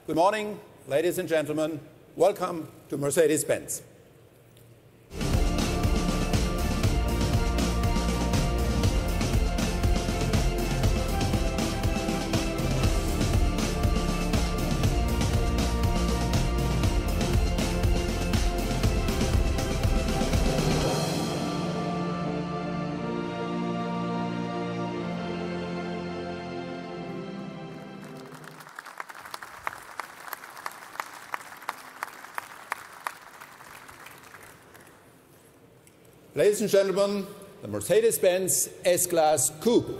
Good morning, ladies and gentlemen. Welcome to Mercedes-Benz. Ladies and gentlemen, the Mercedes-Benz S-Class Coupe.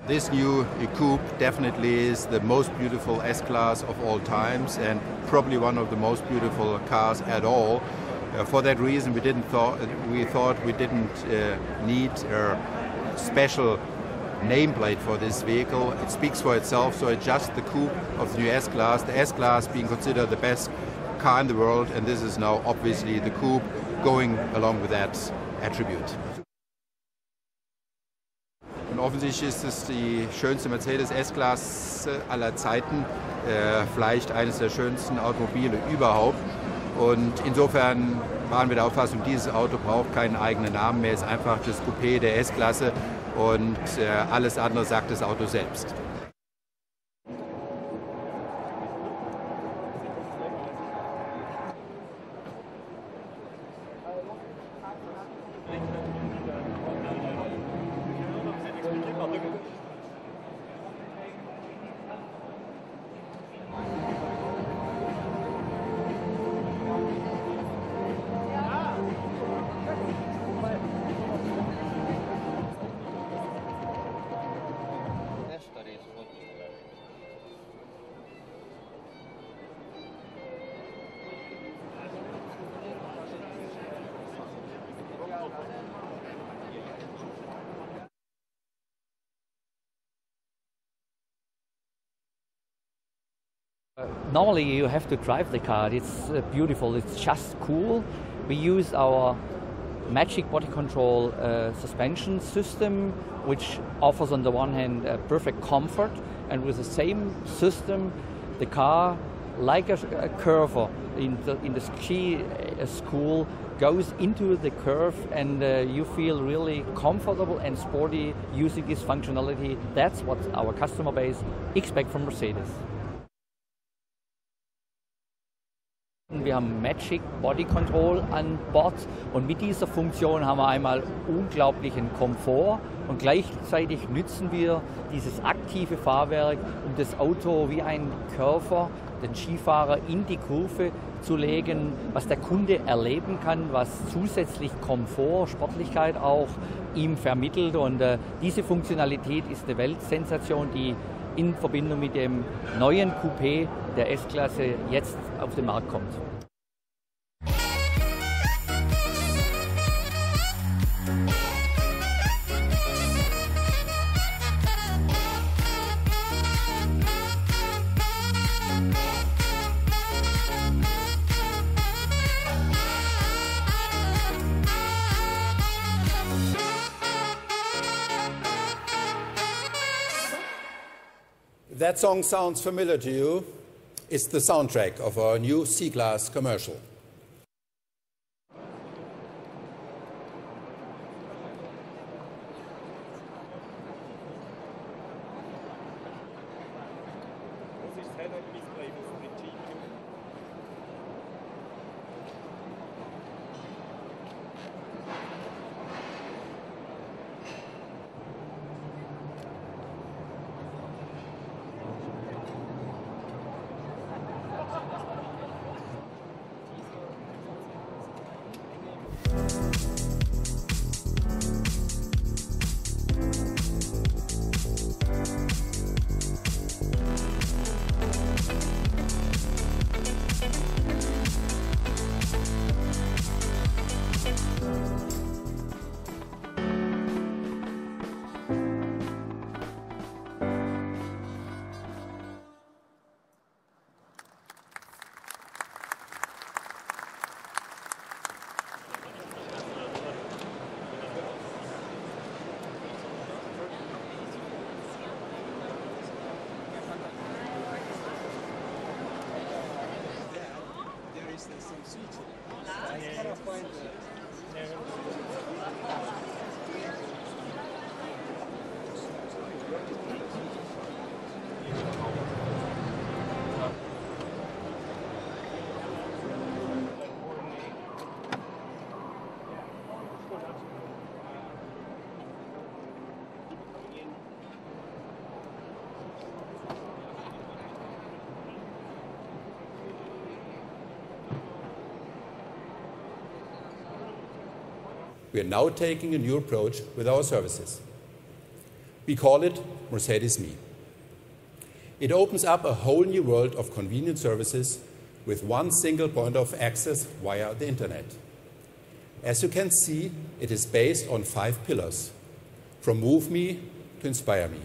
This new coupe definitely is the most beautiful S-Class of all times and probably one of the most beautiful cars at all. For that reason, we thought we didn't need a special nameplate for this vehicle. It speaks for itself, so it's just the coupe of the new S-Class. The S-Class being considered the best car in the world, and this is now obviously the coupe going along with that attribute. Und offensichtlich ist es die schönste Mercedes S-Class aller Zeiten, vielleicht eines der schönsten Automobile überhaupt. Und insofern waren wir der Auffassung, dieses Auto braucht keinen eigenen Namen mehr, ist einfach das Coupé der S-Klasse und alles andere sagt das Auto selbst. Normally you have to drive the car. It's beautiful, it's just cool. We use our Magic body control suspension system, which offers on the one hand perfect comfort, and with the same system the car, like a curver in the ski school, goes into the curve, and you feel really comfortable and sporty using this functionality. That's what our customer base expects from Mercedes. Wir haben Magic Body Control an Bord, und mit dieser Funktion haben wir einmal unglaublichen Komfort und gleichzeitig nützen wir dieses aktive Fahrwerk, um das Auto wie ein Curver, den Skifahrer, in die Kurve zu legen, was der Kunde erleben kann, was zusätzlich Komfort, Sportlichkeit auch ihm vermittelt, und diese Funktionalität ist eine Weltsensation, die in Verbindung mit dem neuen Coupé der S-Klasse jetzt auf den Markt kommt. If that song sounds familiar to you, it's the soundtrack of our new C-Class commercial. We are now taking a new approach with our services. We call it Mercedes-Me. It opens up a whole new world of convenient services with one single point of access via the internet. As you can see, it is based on 5 pillars, from Move Me to Inspire Me.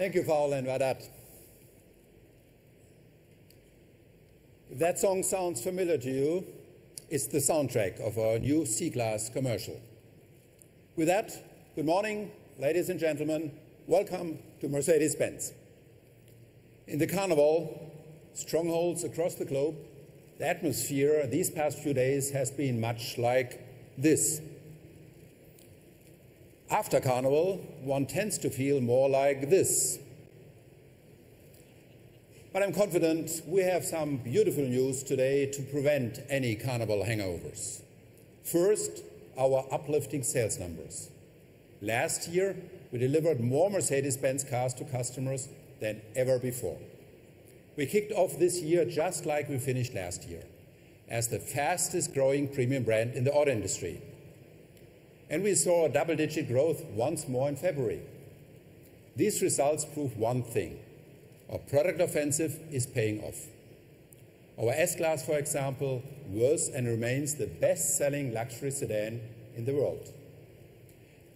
Thank you, Paul, and Vadat. If that song sounds familiar to you, it's the soundtrack of our new C-Class commercial. With that, good morning, ladies and gentlemen. Welcome to Mercedes-Benz. In the Carnival, strongholds across the globe, the atmosphere these past few days has been much like this. After Carnival, one tends to feel more like this. But I'm confident we have some beautiful news today to prevent any Carnival hangovers. First, our uplifting sales numbers. Last year, we delivered more Mercedes-Benz cars to customers than ever before. We kicked off this year just like we finished last year, as the fastest growing premium brand in the auto industry. And we saw double-digit growth once more in February. These results prove one thing: our product offensive is paying off. Our S-Class, for example, was and remains the best-selling luxury sedan in the world.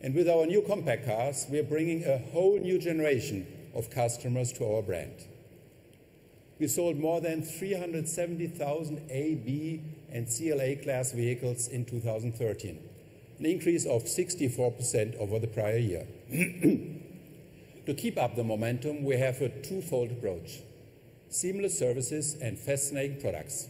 And with our new compact cars, we are bringing a whole new generation of customers to our brand. We sold more than 370,000 A, B, and CLA class vehicles in 2013, an increase of 64% over the prior year. To keep up the momentum, we have a twofold approach: seamless services and fascinating products.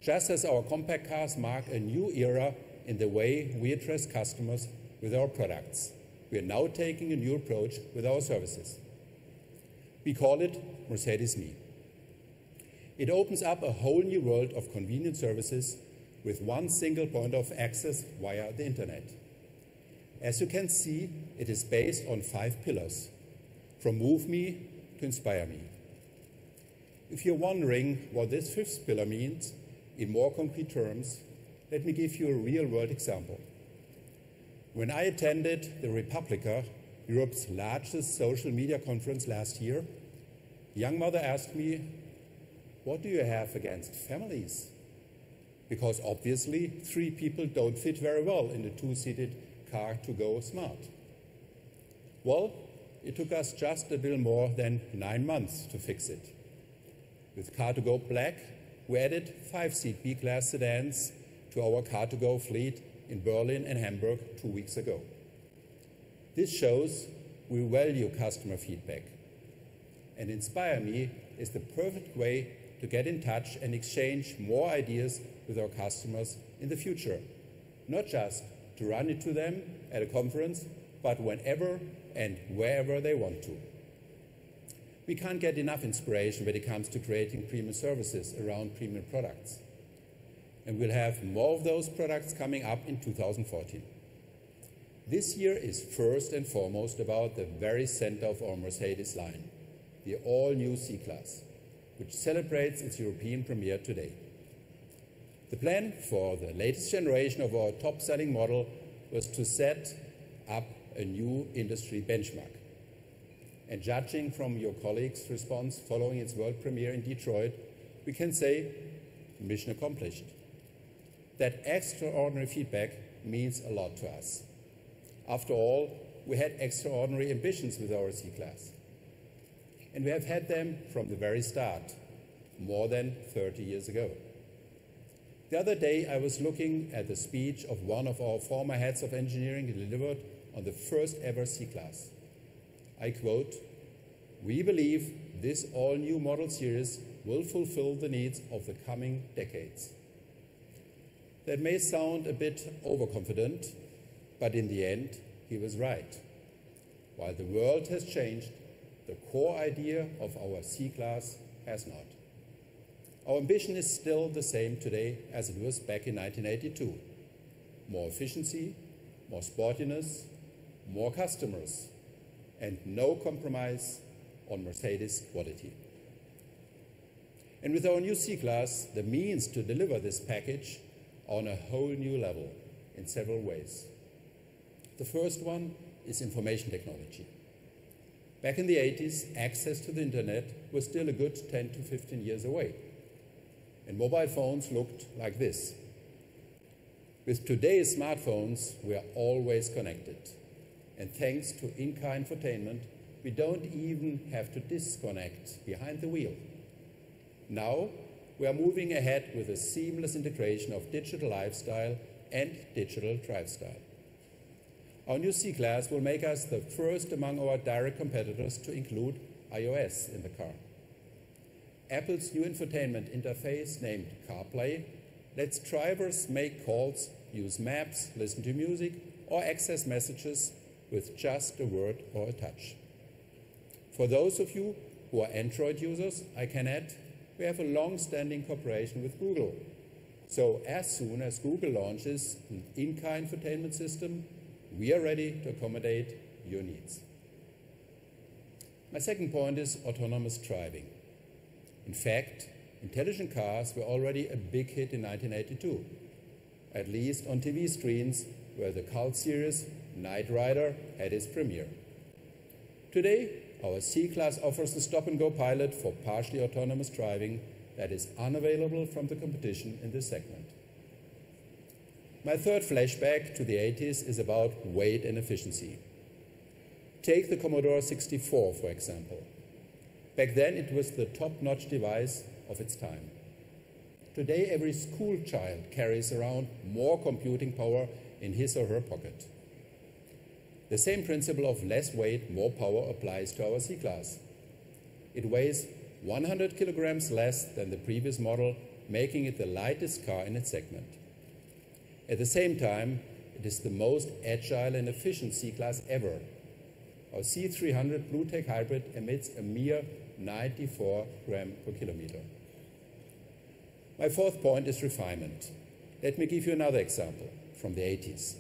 Just as our compact cars mark a new era in the way we address customers with our products, we are now taking a new approach with our services. We call it Mercedes Me. It opens up a whole new world of convenient services with one single point of access via the internet. As you can see, it is based on 5 pillars, from Move Me to Inspire Me. If you're wondering what this 5th pillar means in more concrete terms, let me give you a real-world example. When I attended the Republica, Europe's largest social media conference last year, a young mother asked me, "What do you have against families?" Because obviously 3 people don't fit very well in the 2-seated car to go smart. Well, it took us just a little more than 9 months to fix it. With Car2Go Black, we added 5-seat B-Class sedans to our Car2Go fleet in Berlin and Hamburg 2 weeks ago. This shows we value customer feedback. And Inspire Me is the perfect way to get in touch and exchange more ideas with our customers in the future, not just to run into them at a conference, but whenever and wherever they want to. We can't get enough inspiration when it comes to creating premium services around premium products. And we'll have more of those products coming up in 2014. This year is first and foremost about the very center of our Mercedes line, the all-new C-Class, which celebrates its European premiere today. The plan for the latest generation of our top-selling model was to set up a new industry benchmark. And judging from your colleagues' response following its world premiere in Detroit, we can say mission accomplished. That extraordinary feedback means a lot to us. After all, we had extraordinary ambitions with our C-Class. And we have had them from the very start, more than 30 years ago. The other day, I was looking at the speech of one of our former heads of engineering delivered on the first ever C-Class. I quote, "We believe this all-new model series will fulfill the needs of the coming decades." That may sound a bit overconfident, but in the end, he was right. While the world has changed, the core idea of our C-Class has not. Our ambition is still the same today as it was back in 1982. More efficiency, more sportiness, more customers, and no compromise on Mercedes quality. And with our new C-Class, the means to deliver this package are on a whole new level in several ways. The first one is information technology. Back in the 80s, access to the internet was still a good 10 to 15 years away. And mobile phones looked like this. With today's smartphones, we are always connected. And thanks to in-car infotainment, we don't even have to disconnect behind the wheel. Now, we are moving ahead with a seamless integration of digital lifestyle and digital drive style. Our new C-Class will make us the first among our direct competitors to include iOS in the car. Apple's new infotainment interface, named CarPlay, lets drivers make calls, use maps, listen to music, or access messages with just a word or a touch. For those of you who are Android users, I can add we have a long-standing cooperation with Google. So as soon as Google launches an in-car infotainment system, we are ready to accommodate your needs. My second point is autonomous driving. In fact, intelligent cars were already a big hit in 1982, at least on TV screens where the cult series Knight Rider had its premiere. Today, our C-Class offers the stop-and-go pilot for partially autonomous driving that is unavailable from the competition in this segment. My third flashback to the 80s is about weight and efficiency. Take the Commodore 64, for example. Back then, it was the top-notch device of its time. Today, every school child carries around more computing power in his or her pocket. The same principle of less weight, more power applies to our C-Class. It weighs 100 kilograms less than the previous model, making it the lightest car in its segment. At the same time, it is the most agile and efficient C-Class ever. Our C300 BlueTech Hybrid emits a mere 94 grams per kilometer. My fourth point is refinement. Let me give you another example from the 80s.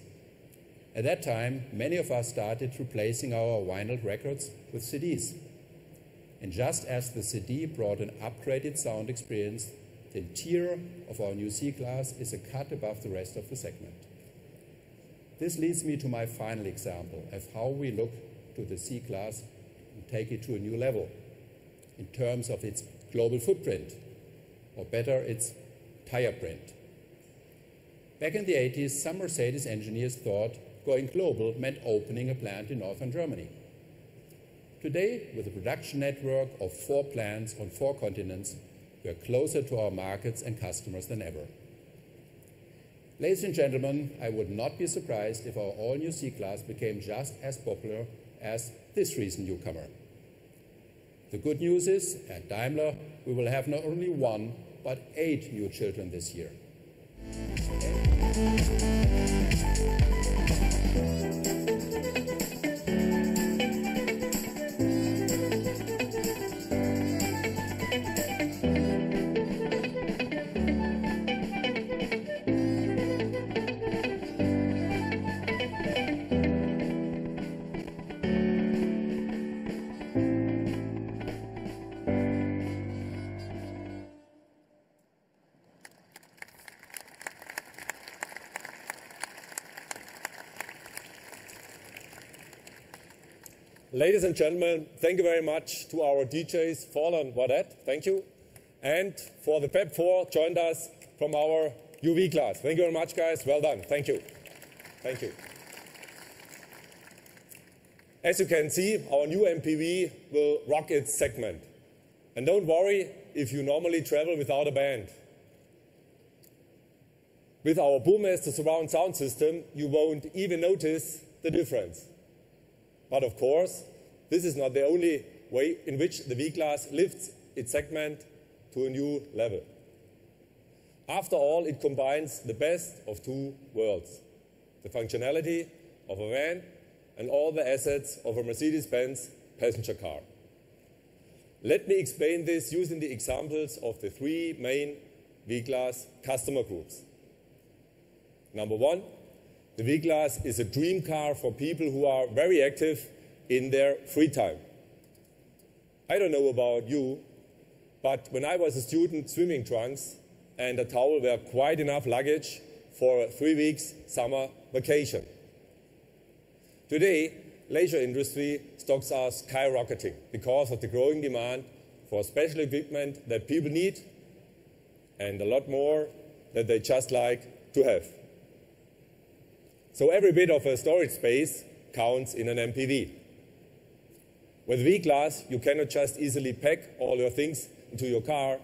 At that time, many of us started replacing our vinyl records with CDs. And just as the CD brought an upgraded sound experience, the interior of our new C-Class is a cut above the rest of the segment. This leads me to my final example of how we look to the C-Class and take it to a new level in terms of its global footprint, or better, its tire print. Back in the 80s, some Mercedes engineers thought going global meant opening a plant in northern Germany. Today, with a production network of 4 plants on 4 continents, we are closer to our markets and customers than ever. Ladies and gentlemen, I would not be surprised if our all-new C-Class became just as popular as this recent newcomer. The good news is, at Daimler, we will have not only 1, but 8 new children this year. Ladies and gentlemen, thank you very much to our DJs, Fall and Wadet, thank you. And for the PEP 4, joined us from our UV class. Thank you very much, guys. Well done. Thank you. Thank you. As you can see, our new MPV will rock its segment. And don't worry if you normally travel without a band. With our Boommaster surround sound system, you won't even notice the difference. But of course, this is not the only way in which the V-Class lifts its segment to a new level. After all, it combines the best of 2 worlds, the functionality of a van and all the assets of a Mercedes-Benz passenger car. Let me explain this using the examples of the 3 main V-Class customer groups. Number 1, the V-Class is a dream car for people who are very active in their free time. I don't know about you, but when I was a student, swimming trunks and a towel were quite enough luggage for a 3 weeks summer vacation. Today, leisure industry stocks are skyrocketing because of the growing demand for special equipment that people need and a lot more that they just like to have. So every bit of a storage space counts in an MPV. With V-Class, you cannot just easily pack all your things into your car.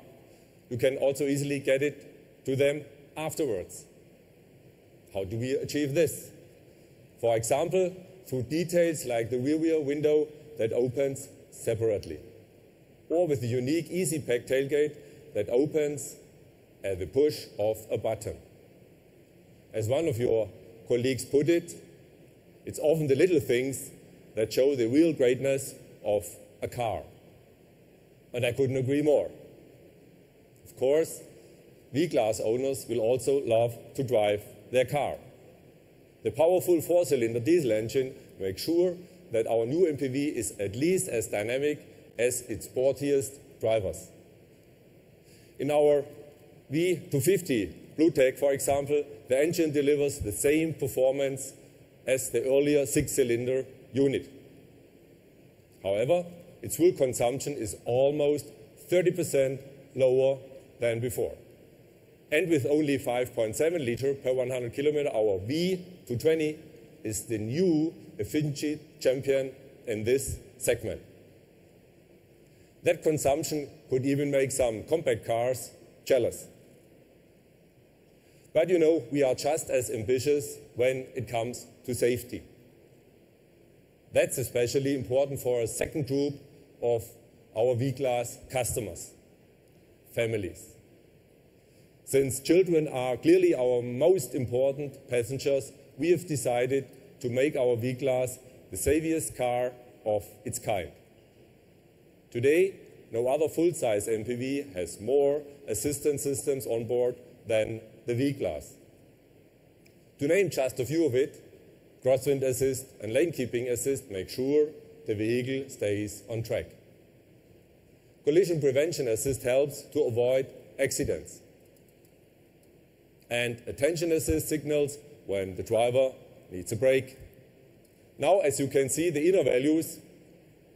You can also easily get it to them afterwards. How do we achieve this? For example, through details like the rear window that opens separately, or with the unique Easy Pack tailgate that opens at the push of a button. As one of your colleagues put it, it's often the little things that show the real greatness of a car. And I couldn't agree more. Of course, V-Class owners will also love to drive their car. The powerful four-cylinder diesel engine makes sure that our new MPV is at least as dynamic as its sportiest drivers. In our V250 BlueTech, for example, the engine delivers the same performance as the earlier six-cylinder unit. However, its fuel consumption is almost 30% lower than before. And with only 5.7 liters per 100 kilometer, our V220 is the new efficiency champion in this segment. That consumption could even make some compact cars jealous. But you know, we are just as ambitious when it comes to safety. That's especially important for a second group of our V-Class customers, families. Since children are clearly our most important passengers, we have decided to make our V-Class the safest car of its kind. Today, no other full-size MPV has more assistance systems on board than the V-Class. To name just a few of it, crosswind assist and lane keeping assist make sure the vehicle stays on track. Collision prevention assist helps to avoid accidents. And attention assist signals when the driver needs a brake. Now, as you can see, the inner values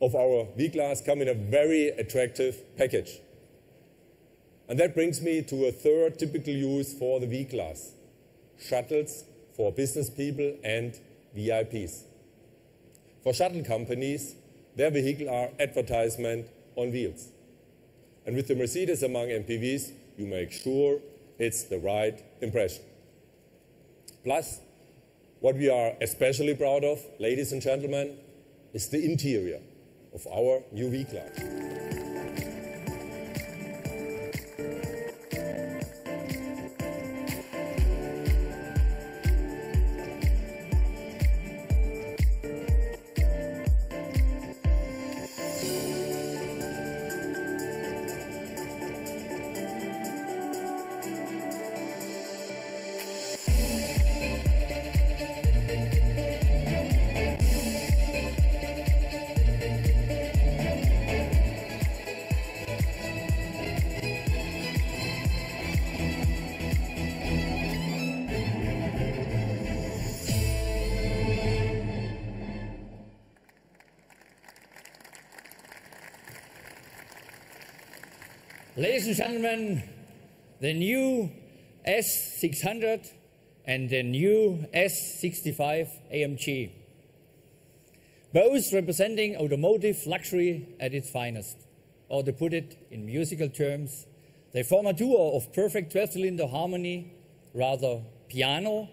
of our V-Class come in a very attractive package. And that brings me to a third typical use for the V-Class: shuttles for business people and VIPs. For shuttle companies, their vehicles are advertisement on wheels. And with the Mercedes among MPVs, you make sure it's the right impression. Plus, what we are especially proud of, ladies and gentlemen, is the interior of our new V-Class. Ladies and gentlemen, the new S600 and the new S65 AMG, both representing automotive luxury at its finest. Or to put it in musical terms, they form a duo of perfect 12-cylinder harmony, rather piano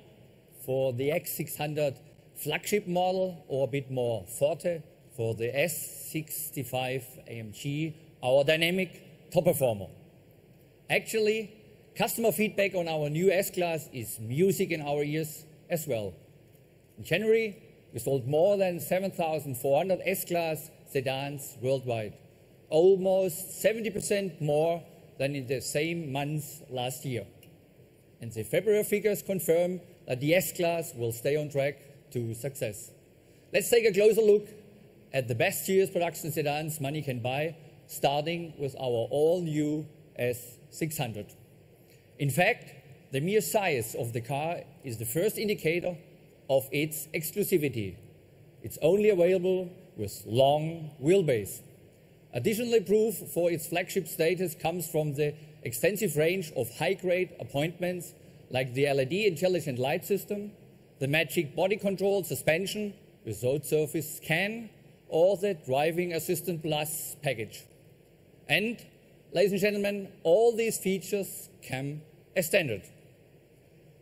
for the X600 flagship model, or a bit more forte for the S65 AMG, our dynamic top performer. Actually, customer feedback on our new S-Class is music in our ears as well. In January, we sold more than 7,400 S-Class sedans worldwide, almost 70% more than in the same months last year. And the February figures confirm that the S-Class will stay on track to success. Let's take a closer look at the best series production sedans money can buy, starting with our all-new S600. In fact, the mere size of the car is the first indicator of its exclusivity. It's only available with long wheelbase. Additionally, proof for its flagship status comes from the extensive range of high-grade appointments like the LED intelligent light system, the magic body control suspension with road surface scan, or the Driving Assistant Plus package. And, ladies and gentlemen, all these features come as standard.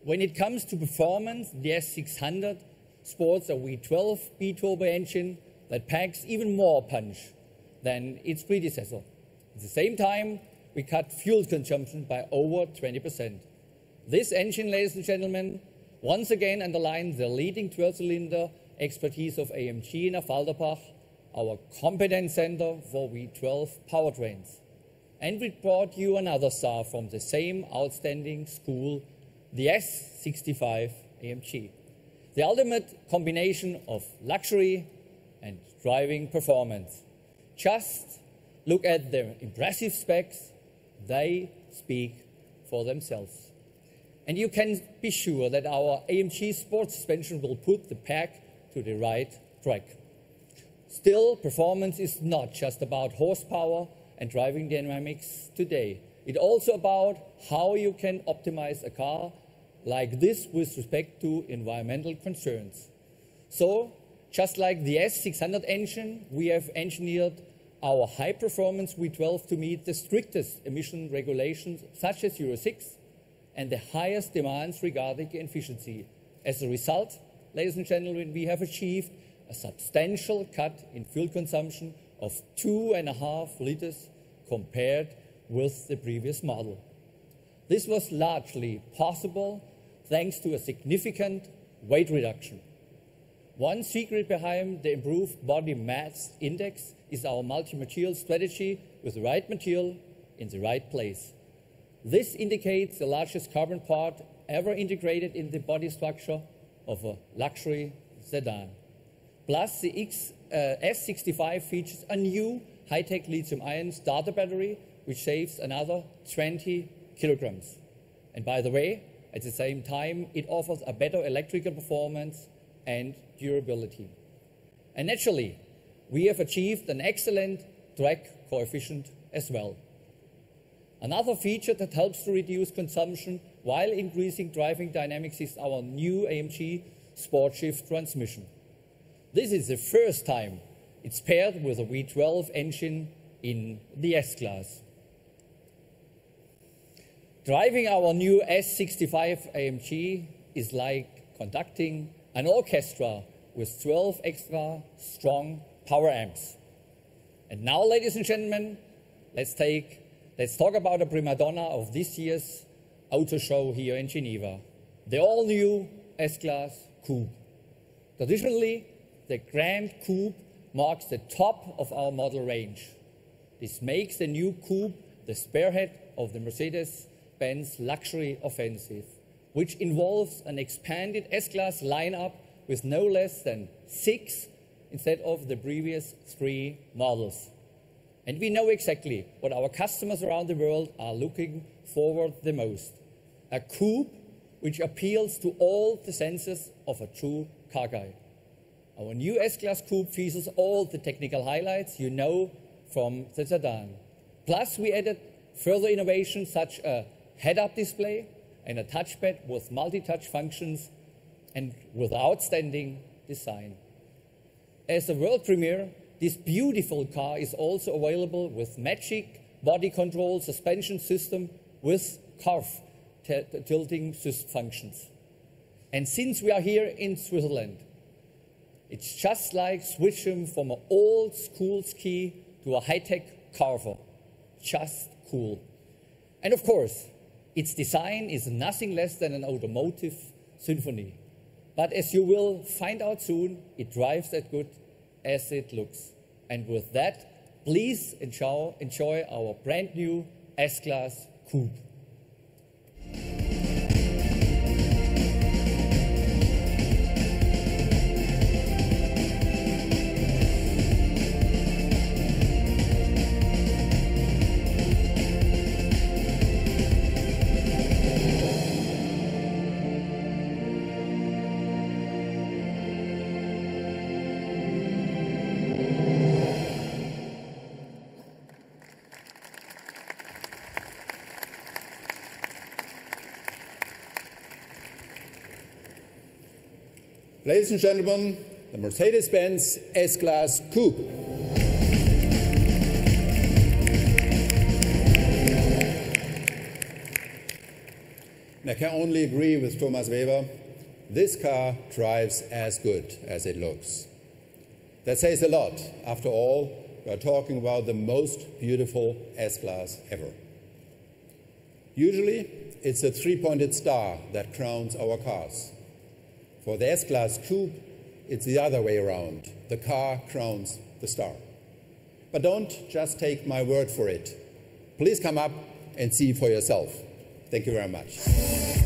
When it comes to performance, the S600 sports a V12 B-turbo engine that packs even more punch than its predecessor. At the same time, we cut fuel consumption by over 20%. This engine, ladies and gentlemen, once again underlines the leading 12-cylinder expertise of AMG in Affalterbach, our competence center for V12 powertrains. And we brought you another star from the same outstanding school, the S65 AMG. The ultimate combination of luxury and driving performance. Just look at the impressive specs. They speak for themselves. And you can be sure that our AMG sports suspension will put the pack to the right track. Still, performance is not just about horsepower and driving dynamics today. It's also about how you can optimize a car like this with respect to environmental concerns. So, just like the S600 engine, we have engineered our high-performance V12 to meet the strictest emission regulations, such as Euro 6, and the highest demands regarding efficiency. As a result, ladies and gentlemen, we have achieved a substantial cut in fuel consumption of 2.5 liters compared with the previous model. This was largely possible thanks to a significant weight reduction. One secret behind the improved body mass index is our multi-material strategy with the right material in the right place. This indicates the largest carbon part ever integrated in the body structure of a luxury sedan. Plus, the S65 features a new high-tech lithium-ion starter battery, which saves another 20 kilograms. And by the way, at the same time, it offers a better electrical performance and durability. And naturally, we have achieved an excellent drag coefficient as well. Another feature that helps to reduce consumption while increasing driving dynamics is our new AMG Sport Shift transmission. This is the first time it's paired with a V12 engine in the S-Class. Driving our new S65 AMG is like conducting an orchestra with 12 extra strong power amps. And now, ladies and gentlemen, let's talk about a prima donna of this year's auto show here in Geneva, the all-new S-Class Coupe. Traditionally, the Grand Coupe marks the top of our model range. This makes the new Coupe the spearhead of the Mercedes-Benz luxury offensive, which involves an expanded S-Class lineup with no less than 6 instead of the previous 3 models. And we know exactly what our customers around the world are looking forward the most. A coupe which appeals to all the senses of a true car guy. Our new S-Class Coupe features all the technical highlights you know from the sedan. Plus, we added further innovations such as a head-up display and a touchpad with multi-touch functions and with outstanding design. As a world premiere, this beautiful car is also available with magic body control suspension system with curve tilting functions. And since we are here in Switzerland, it's just like switching from an old school ski to a high-tech carver. Just cool. And of course, its design is nothing less than an automotive symphony. But as you will find out soon, it drives as good as it looks. And with that, please enjoy our brand new S-Class Coupe. Ladies and gentlemen, the Mercedes-Benz S-Class Coupe. And I can only agree with Thomas Weber. This car drives as good as it looks. That says a lot. After all, we are talking about the most beautiful S-Class ever. Usually, it's a three-pointed star that crowns our cars. For the S-Class Coupe, it's the other way around. The car crowns the star. But don't just take my word for it. Please come up and see for yourself. Thank you very much.